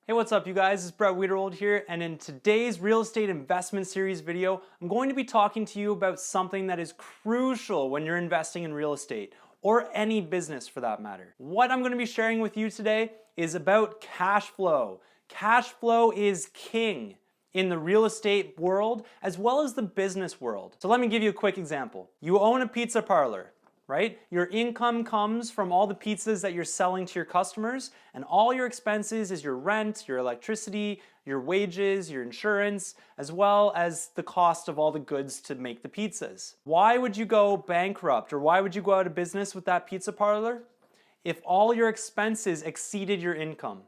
Hey, what's up you guys? It's Brett Wiederhold here, and in today's real estate investment series video, I'm going to be talking to you about something that is crucial when you're investing in real estate, or any business for that matter. What I'm going to be sharing with you today is about cash flow. Cash flow is king in the real estate world as well as the business world. So let me give you a quick example. You own a pizza parlor, right? Your income comes from all the pizzas that you're selling to your customers, and all your expenses is your rent, your electricity, your wages, your insurance, as well as the cost of all the goods to make the pizzas. Why would you go bankrupt, or why would you go out of business with that pizza parlor? If all your expenses exceeded your income.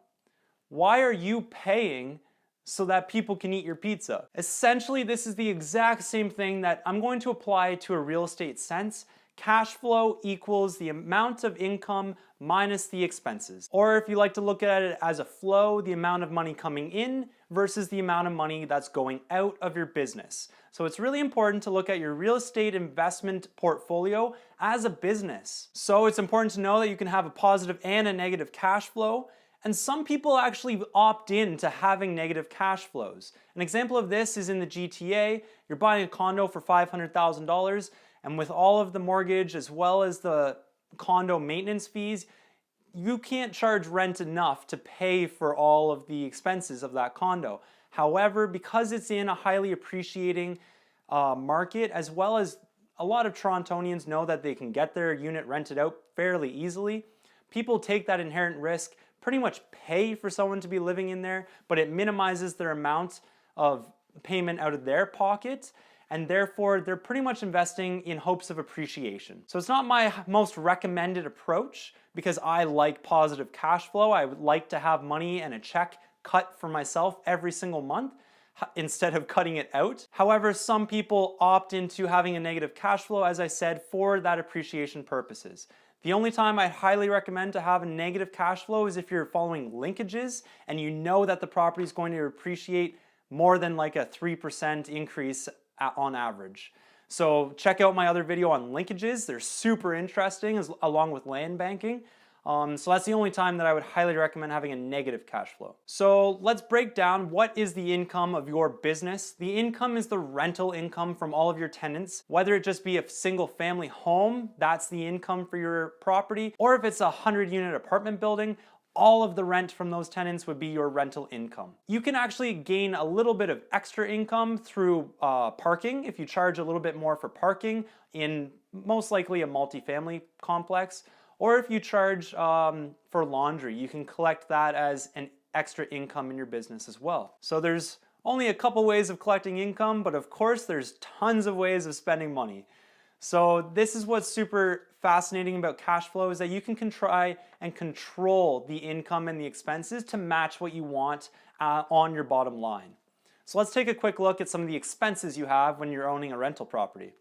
Why are you paying so that people can eat your pizza? Essentially, this is the exact same thing that I'm going to apply to a real estate sense. Cash flow equals the amount of income minus the expenses. Or if you like to look at it as a flow, the amount of money coming in versus the amount of money that's going out of your business. So it's really important to look at your real estate investment portfolio as a business. So it's important to know that you can have a positive and a negative cash flow. And some people actually opt in to having negative cash flows. An example of this is in the GTA. You're buying a condo for $500,000. And with all of the mortgage as well as the condo maintenance fees, you can't charge rent enough to pay for all of the expenses of that condo. However, because it's in a highly appreciating market, as well as a lot of Torontonians know that they can get their unit rented out fairly easily, people take that inherent risk, pretty much pay for someone to be living in there, but it minimizes their amount of payment out of their pocket, and therefore they're pretty much investing in hopes of appreciation. So it's not my most recommended approach because I like positive cash flow. I would like to have money and a check cut for myself every single month instead of cutting it out. However, some people opt into having a negative cash flow, as I said, for that appreciation purposes. The only time I highly recommend to have a negative cash flow is if you're following linkages and you know that the property is going to appreciate more than like a 3% increase on average. So check out my other video on linkages. They're super interesting along with land banking. So that's the only time that I would highly recommend having a negative cash flow. So let's break down what is the income of your business. The income is the rental income from all of your tenants, whether it just be a single family home, that's the income for your property, or if it's a 100-unit apartment building, all of the rent from those tenants would be your rental income. You can actually gain a little bit of extra income through parking if you charge a little bit more for parking in most likely a multifamily complex, or if you charge for laundry, you can collect that as an extra income in your business as well. So there's only a couple ways of collecting income, but of course there's tons of ways of spending money. So this is what's super fascinating about cash flow, is that you can try and control the income and the expenses to match what you want on your bottom line. So let's take a quick look at some of the expenses you have when you're owning a rental property.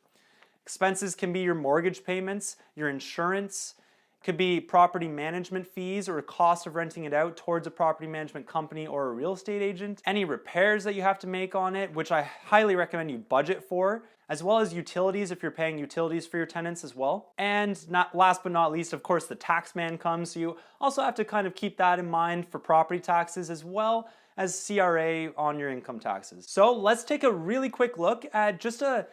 Expenses can be your mortgage payments, your insurance, could be property management fees or cost of renting it out towards a property management company or a real estate agent, any repairs that you have to make on it, which I highly recommend you budget for, as well as utilities if you're paying utilities for your tenants as well. And last but not least, of course, the tax man comes. So you also have to kind of keep that in mind for property taxes as well as CRA on your income taxes. So let's take a really quick look at just a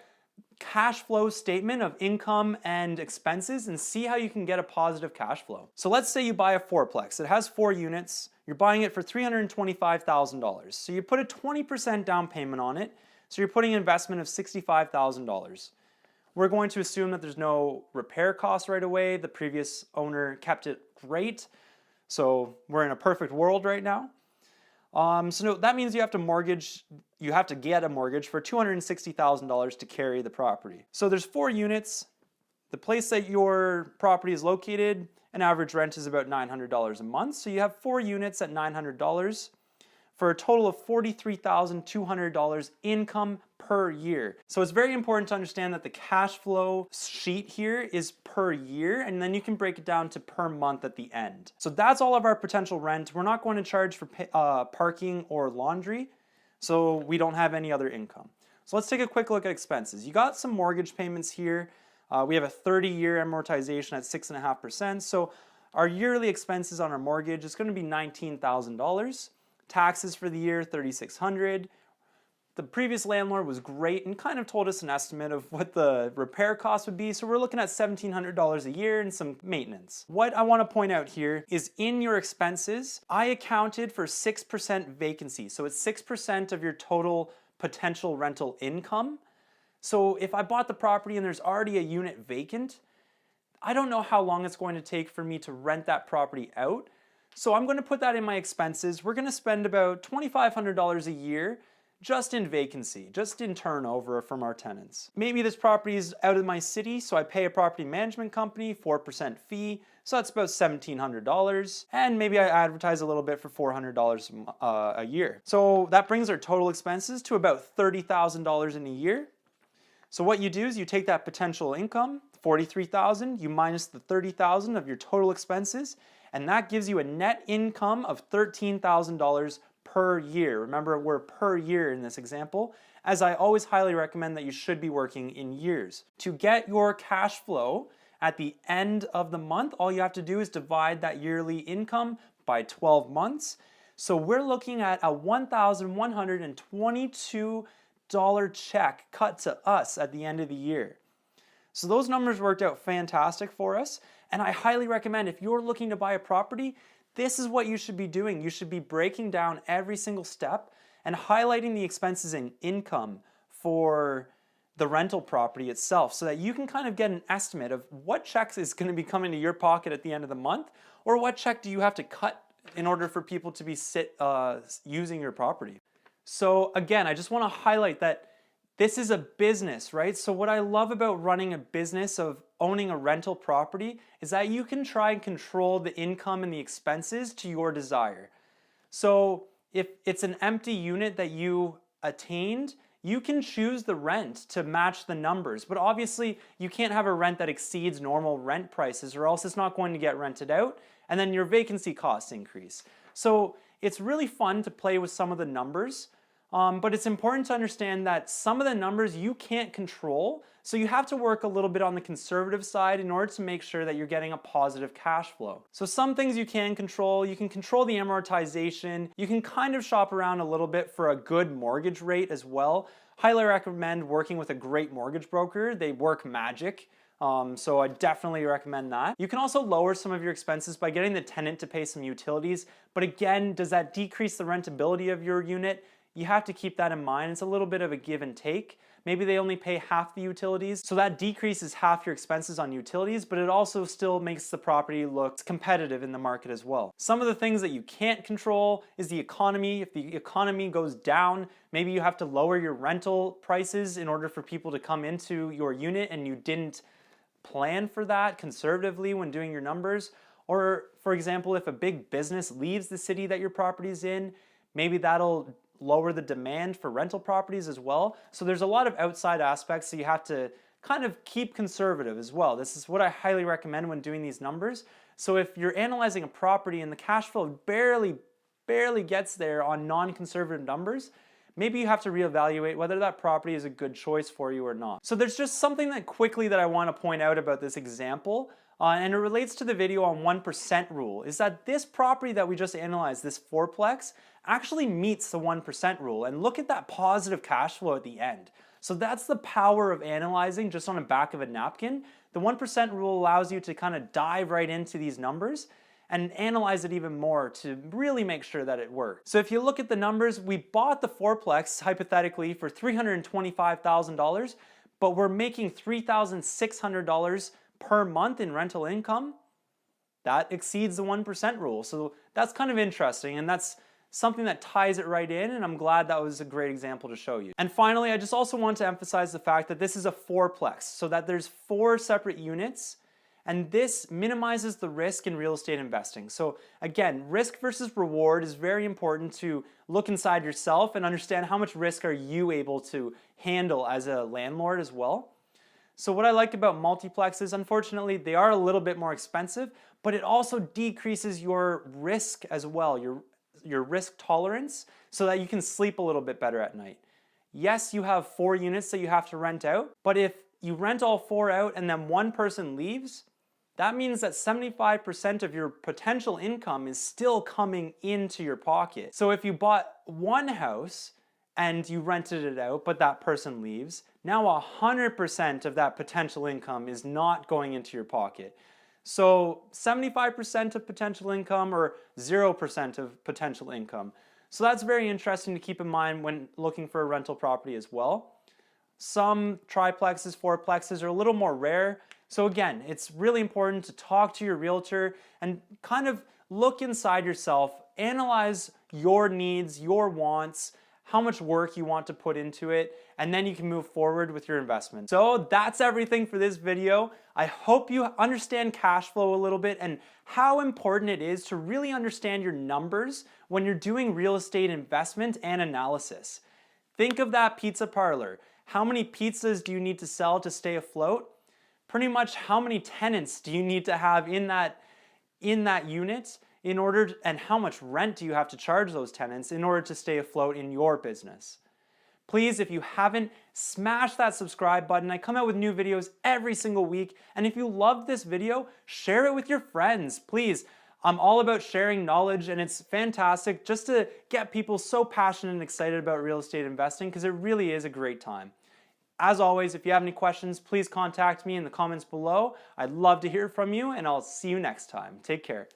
cash flow statement of income and expenses and see how you can get a positive cash flow. So let's say you buy a fourplex. It has 4 units. You're buying it for $325,000. So you put a 20% down payment on it. So you're putting an investment of $65,000. We're going to assume that there's no repair costs right away. The previous owner kept it great. So we're in a perfect world right now. So that means you have to get a mortgage for $260,000 to carry the property. So there's 4 units. The place that your property is located, an average rent is about $900 a month. So you have 4 units at $900 for a total of $43,200 income per year. So it's very important to understand that the cash flow sheet here is per year, and then you can break it down to per month at the end. So that's all of our potential rent. We're not going to charge for parking or laundry, so we don't have any other income. So let's take a quick look at expenses. You got some mortgage payments here. We have a 30-year amortization at 6.5%. So our yearly expenses on our mortgage is going to be $19,000. Taxes for the year, $3,600. The previous landlord was great and kind of told us an estimate of what the repair cost would be, so we're looking at $1,700 a year and some maintenance. What I want to point out here is in your expenses, I accounted for 6% vacancy, so it's 6% of your total potential rental income. So if I bought the property and there's already a unit vacant, I don't know how long it's going to take for me to rent that property out. So I'm going to put that in my expenses. We're going to spend about $2,500 a year just in vacancy, just in turnover from our tenants. Maybe this property is out of my city, so I pay a property management company 4% fee, so that's about $1,700, and maybe I advertise a little bit for $400 a year. So that brings our total expenses to about $30,000 in a year. So what you do is you take that potential income, $43,000, you minus the $30,000 of your total expenses, and that gives you a net income of $13,000 per year. Remember, we're per year in this example, as I always highly recommend that you should be working in years. To get your cash flow at the end of the month, all you have to do is divide that yearly income by 12 months. So we're looking at a $1,122 check cut to us at the end of the year. So those numbers worked out fantastic for us, and I highly recommend if you're looking to buy a property, this is what you should be doing. You should be breaking down every single step and highlighting the expenses and income for the rental property itself so that you can kind of get an estimate of what checks is going to be coming to your pocket at the end of the month, or what check do you have to cut in order for people to be using your property. So again, I just want to highlight that this is a business, right? So what I love about running a business of owning a rental property is that you can try and control the income and the expenses to your desire. So if it's an empty unit that you attained, you can choose the rent to match the numbers, but obviously you can't have a rent that exceeds normal rent prices or else it's not going to get rented out, and then your vacancy costs increase. So it's really fun to play with some of the numbers. But it's important to understand that some of the numbers you can't control, so you have to work a little bit on the conservative side in order to make sure that you're getting a positive cash flow. So some things you can control the amortization, you can kind of shop around a little bit for a good mortgage rate as well. Highly recommend working with a great mortgage broker. They work magic. So I definitely recommend that. You can also lower some of your expenses by getting the tenant to pay some utilities, but again, does that decrease the rentability of your unit? You have to keep that in mind. It's a little bit of a give and take. Maybe they only pay half the utilities, so that decreases half your expenses on utilities, but it also still makes the property look competitive in the market as well. Some of the things that you can't control is the economy. If the economy goes down, maybe you have to lower your rental prices in order for people to come into your unit and you didn't plan for that conservatively when doing your numbers. Or for example, if a big business leaves the city that your property's in, maybe that'll lower the demand for rental properties as well. So there's a lot of outside aspects, so you have to kind of keep conservative as well. This is what I highly recommend when doing these numbers. So if you're analyzing a property and the cash flow barely gets there on non-conservative numbers, maybe you have to reevaluate whether that property is a good choice for you or not. So there's just something that I want to point out about this example, and it relates to the video on 1% rule, is that this property that we just analyzed, this fourplex, actually meets the 1% rule. And look at that positive cash flow at the end. So that's the power of analyzing just on the back of a napkin. The 1% rule allows you to kind of dive right into these numbers and analyze it even more to really make sure that it works. So if you look at the numbers, we bought the fourplex hypothetically for $325,000, but we're making $3,600 per month in rental income. That exceeds the 1% rule. So that's kind of interesting, and that's something that ties it right in, and I'm glad that was a great example to show you. And finally, I just also want to emphasize the fact that this is a fourplex, so that there's 4 separate units, and this minimizes the risk in real estate investing. So again, risk versus reward is very important to look inside yourself and understand how much risk are you able to handle as a landlord as well. So what I like about multiplexes, unfortunately, they are a little bit more expensive, but it also decreases your risk as well, your risk tolerance, so that you can sleep a little bit better at night. Yes, you have 4 units that you have to rent out, but if you rent all 4 out and then one person leaves, that means that 75% of your potential income is still coming into your pocket. So if you bought one house and you rented it out, but that person leaves, now 100% of that potential income is not going into your pocket. So 75% of potential income or 0% of potential income. So that's very interesting to keep in mind when looking for a rental property as well. Some triplexes, fourplexes are a little more rare. So again, it's really important to talk to your realtor and kind of look inside yourself, analyze your needs, your wants, how much work you want to put into it, and then you can move forward with your investment. So that's everything for this video. I hope you understand cash flow a little bit and how important it is to really understand your numbers when you're doing real estate investment and analysis. Think of that pizza parlor. How many pizzas do you need to sell to stay afloat? Pretty much how many tenants do you need to have in that unit in order to, and how much rent do you have to charge those tenants in order to stay afloat in your business? Please, if you haven't, smash that subscribe button. I come out with new videos every single week. And if you loved this video, share it with your friends, please. I'm all about sharing knowledge, and it's fantastic just to get people so passionate and excited about real estate investing because it really is a great time. As always, if you have any questions, please contact me in the comments below. I'd love to hear from you, and I'll see you next time. Take care.